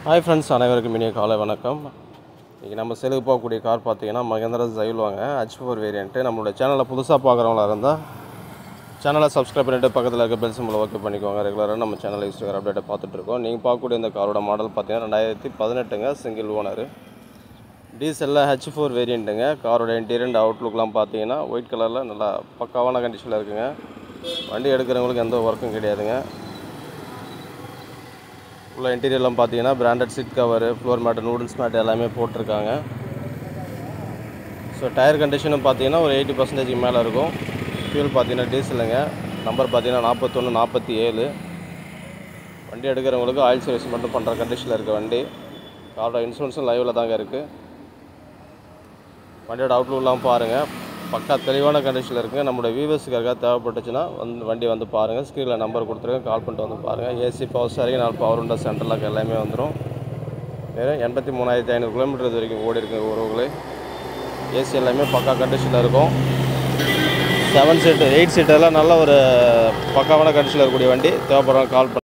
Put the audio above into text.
Hi friends, அனைவருக்கும் இனிய காலை வணக்கம். இன்றைக்கி நம்ம சேலுக்கு போகக்கூடிய கார் பார்த்தீங்கன்னா மகேந்திரா ஜைல் வாங்க H4 வேரியண்ட்டு. நம்மளோட சேனலில் புதுசாக பார்க்குறவங்களா இருந்தால் சேனலை சப்ஸ்கிரைப் பண்ணிவிட்டு பக்கத்தில் இருக்க பெல் சிம்பிளை ஓகே பண்ணிக்கோங்க. ரெகுலராக நம்ம சேனலில் இன்ஸ்டாகிராம் அப்டேட்டை பார்த்துட்ருக்கோம். நீங்கள் பார்க்கக்கூடிய இந்த காரோட மாடல் பார்த்தீங்கன்னா 2018 சிங்கிள் ஓனர் டீசலில் H4 வேரியண்ட்டுங்க. காரோட இன்டீரியர் அண்ட் அவுட்லுக்லாம் பார்த்தீங்கன்னா ஒயிட் கலரில் நல்லா பக்காவான கண்டிஷனில் இருக்குங்க. வண்டி எடுக்கிறவங்களுக்கு எந்த ஒர்க்கும் கிடையாதுங்க. உள்ள இன்டீரியர்லாம் பார்த்தீங்கன்னா branded seat cover, floor mat, noodles mat எல்லாமே போட்டிருக்காங்க. ஸோ டயர் கண்டிஷனும் பார்த்தீங்கன்னா ஒரு 80% மேலே இருக்கும். ஃபியூல் பார்த்தீங்கன்னா டீசலுங்க. நம்பர் பார்த்தீங்கன்னா 4147. வண்டி எடுக்கிறவங்களுக்கு ஆயில் சர்வீஸ் மட்டும் பண்ணுற கண்டிஷனில் இருக்க வண்டி. காரோட இன்சூரன்ஸும் லைவில் தாங்க இருக்குது. வண்டியோட அவுட்லுக்லாம் பாருங்கள், பக்கா தெளிவான கண்டிஷனில் இருக்குங்க. நம்மளுடைய வியூவர்ஸுக்காக தேவைப்பட்டுச்சுன்னா வண்டி வந்து பாருங்கள். ஸ்க்ரீனில் நம்பர் கொடுத்துருக்கேன், கால் பண்ணிட்டு வந்து பாருங்கள். AC power steering, 4 power window, central lock எல்லாமே வந்துடும். வெறும் 83,500 கிலோமீட்டர் இது வரைக்கும் ஓடி இருக்குங்க உறவுகளே. ஏசி எல்லாமே பக்கா கண்டிஷனில் இருக்கும். 7 சீட்டு 8 சீட்டெல்லாம் நல்ல ஒரு பக்காவான கண்டிஷனில் இருக்கக்கூடிய வண்டி. தேவைப்படுறவங்க கால்